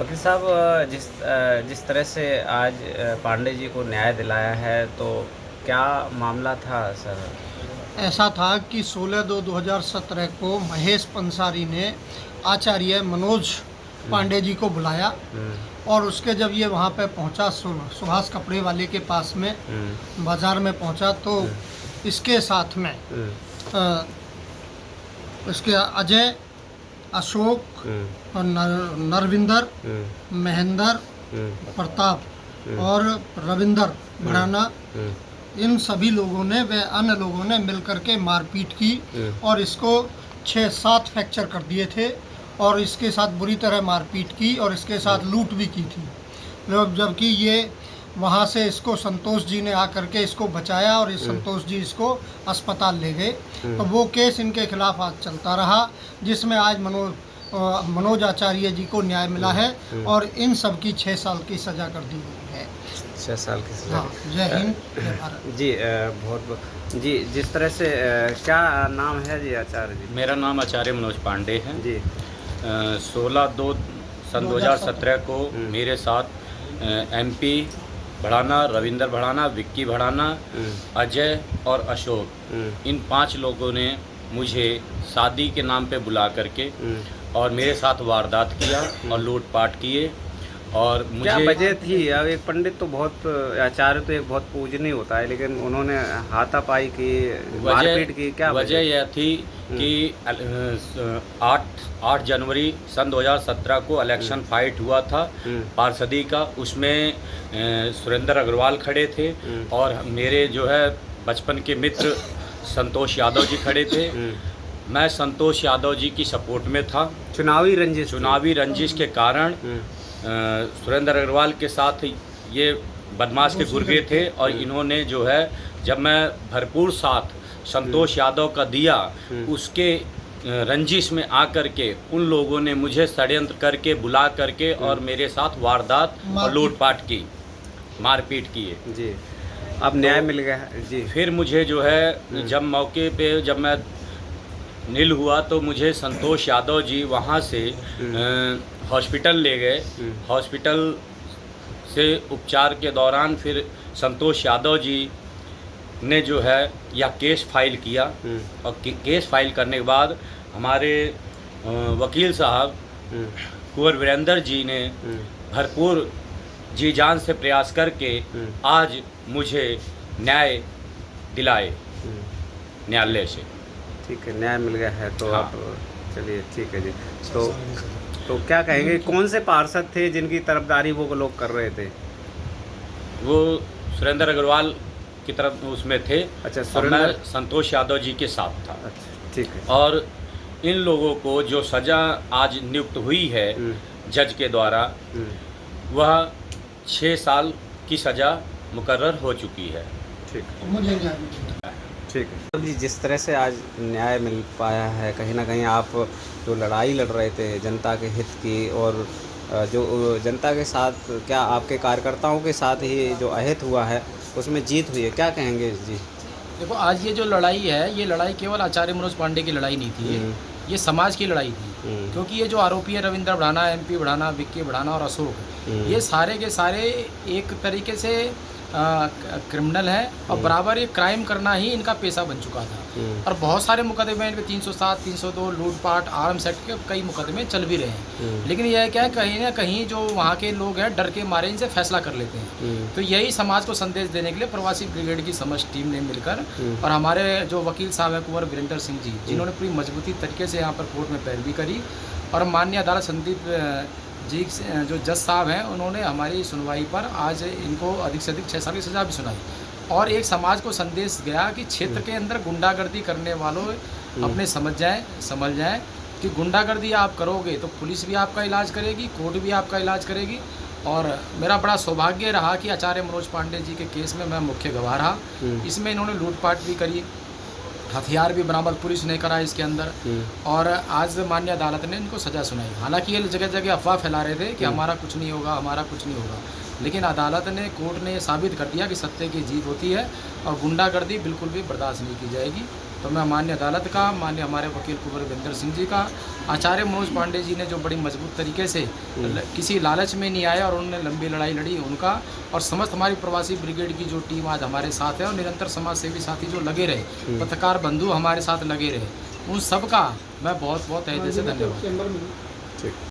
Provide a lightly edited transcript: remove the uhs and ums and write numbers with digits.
वकील साहब, जिस तरह से आज पांडे जी को न्याय दिलाया है, तो क्या मामला था सर? ऐसा था कि 16/2/2017 को महेश पंसारी ने आचार्य मनोज पांडे जी को बुलाया हम्म, और उसके जब ये वहाँ पे पहुँचा सुभाष कपड़े वाले के पास में बाज़ार में पहुँचा तो इसके साथ में हम्म, अ, इसके अजय, अशोक और नरविंदर, महेंद्र, प्रताप और रविंदर भड़ाना, इन सभी लोगों ने व अन्य लोगों ने मिलकर के मारपीट की और इसको 6-7 फ्रैक्चर कर दिए थे और इसके साथ बुरी तरह मारपीट की और इसके साथ लूट भी की थी। जबकि ये वहाँ से इसको संतोष जी ने आकर के इसको बचाया और इस संतोष जी इसको अस्पताल ले गए। तो वो केस इनके खिलाफ आज चलता रहा, जिसमें आज मनोज आचार्य जी को न्याय मिला है और इन सब की 6 साल की सज़ा कर दी गई है। 6 साल की सजा। हाँ, जय हिंद, जय भारत। जी, बहुत बहुत जी। जिस तरह से क्या नाम है जी आचार्य जी? मेरा नाम आचार्य मनोज पांडे है जी। 16/2/2017 को मेरे साथ एमपी भड़ाना, रविंदर भड़ाना, विक्की भड़ाना, अजय और अशोक, इन 5 लोगों ने मुझे शादी के नाम पे बुला करके और मेरे साथ वारदात किया और लूटपाट किए। और मुझे क्या वजह थी? अब एक पंडित तो बहुत, आचार्य तो एक बहुत पूजनीय होता है, लेकिन उन्होंने हाथापाई की, मारपीट की, क्या वजह यह थी कि 8 जनवरी सन 2017 को इलेक्शन फाइट हुआ था पार्षदी का। उसमें सुरेंद्र अग्रवाल खड़े थे और मेरे जो है बचपन के मित्र संतोष यादव जी खड़े थे। मैं संतोष यादव जी की सपोर्ट में था। चुनावी रंजिश के कारण सुरेंद्र अग्रवाल के साथ ये बदमाश के गुर्गे थे और इन्होंने जो है, जब मैं भरपूर साथ संतोष यादव का दिया, उसके रंजिश में आकर के उन लोगों ने मुझे षड्यंत्र करके बुला करके और मेरे साथ वारदात और लूटपाट की, मारपीट किए जी। अब न्याय मिल गया जी। फिर मुझे जो है, जब मौके पे जब मैं नील हुआ तो मुझे संतोष यादव जी वहाँ से हॉस्पिटल ले गए। हॉस्पिटल से उपचार के दौरान फिर संतोष यादव जी ने जो है यह केस फाइल किया और केस फाइल करने के बाद हमारे वकील साहब कुंवर वीरेंद्र जी ने भरपूर जी जान से प्रयास करके आज मुझे न्याय दिलाए न्यायालय से। ठीक है, न्याय मिल गया है तो हाँ। आप चलिए, ठीक है जी। तो क्या कहेंगे, कौन से पार्षद थे जिनकी तरफदारी वो लोग कर रहे थे? वो सुरेंद्र अग्रवाल की तरफ उसमें थे। अच्छा, और मैं संतोष यादव जी के साथ था। अच्छा, ठीक है। और इन लोगों को जो सज़ा आज नियुक्त हुई है जज के द्वारा, वह 6 साल की सज़ा मुकर्रर हो चुकी है। ठीक है, मुझे न्याय मिला। ठीक है जी। जिस तरह से आज न्याय मिल पाया है, कहीं ना कहीं आप जो लड़ाई लड़ रहे थे जनता के हित की, और जो जनता के साथ, क्या आपके कार्यकर्ताओं के साथ ही जो अहित हुआ है उसमें जीत हुई है, क्या कहेंगे जी? देखो, आज ये जो लड़ाई है, ये लड़ाई केवल आचार्य मनोज पांडे की लड़ाई नहीं थी, ये समाज की लड़ाई थी। क्योंकि ये जो आरोपी है रविंद्र भड़ाना, एमपी भड़ाना, विक्की भड़ाना और अशोक, ये सारे के सारे एक तरीके से क्रिमिनल है और बराबर ये क्राइम करना ही इनका पेशा बन चुका था। और बहुत सारे मुकदमे इन पे 307, 302, लूटपाट, आर्म्स एक्ट के कई मुकदमे चल भी रहे हैं। लेकिन यह क्या है, कहीं ना कहीं जो वहाँ के लोग हैं डर के मारे इनसे फैसला कर लेते हैं। तो यही समाज को संदेश देने के लिए प्रवासी ब्रिगेड की समस्त टीम ने मिलकर और हमारे जो वकील साहब हैं कुंवर वीरेंद्र सिंह जी, जिन्होंने पूरी मजबूती तरीके से यहाँ पर कोर्ट में पैरवी करी, और माननीय अदालत संदीप जी जो जज साहब हैं, उन्होंने हमारी सुनवाई पर आज इनको अधिक से अधिक 6 साल की सज़ा भी सुनाई। और एक समाज को संदेश गया कि क्षेत्र के अंदर गुंडागर्दी करने वालों अपने समझ जाएं कि गुंडागर्दी आप करोगे तो पुलिस भी आपका इलाज करेगी, कोर्ट भी आपका इलाज करेगी। और मेरा बड़ा सौभाग्य रहा कि आचार्य मनोज पांडे जी के केस में मैं मुख्य गवाह रहा। इसमें इन्होंने लूटपाट भी करी, हथियार भी बरामद पुलिस ने करा इसके अंदर, और आज माननीय अदालत ने इनको सज़ा सुनाई। हालांकि ये जगह जगह अफवाह फैला रहे थे कि हमारा कुछ नहीं होगा, हमारा कुछ नहीं होगा, लेकिन अदालत ने, कोर्ट ने साबित कर दिया कि सत्य की जीत होती है और गुंडागर्दी बिल्कुल भी बर्दाश्त नहीं की जाएगी। तो मैं मान्य अदालत का, मान्य हमारे वकील कुंवर विंदर सिंह जी का, आचार्य मनोज पांडे जी ने जो बड़ी मजबूत तरीके से किसी लालच में नहीं आए और उन्होंने लंबी लड़ाई लड़ी, उनका, और समस्त हमारी प्रवासी ब्रिगेड की जो टीम आज हमारे साथ है और निरंतर समाज सेवी साथी जो लगे रहे, पत्रकार बंधु हमारे साथ लगे रहे, उन सब का मैं बहुत बहुत तहे दिल से धन्यवाद। ठीक।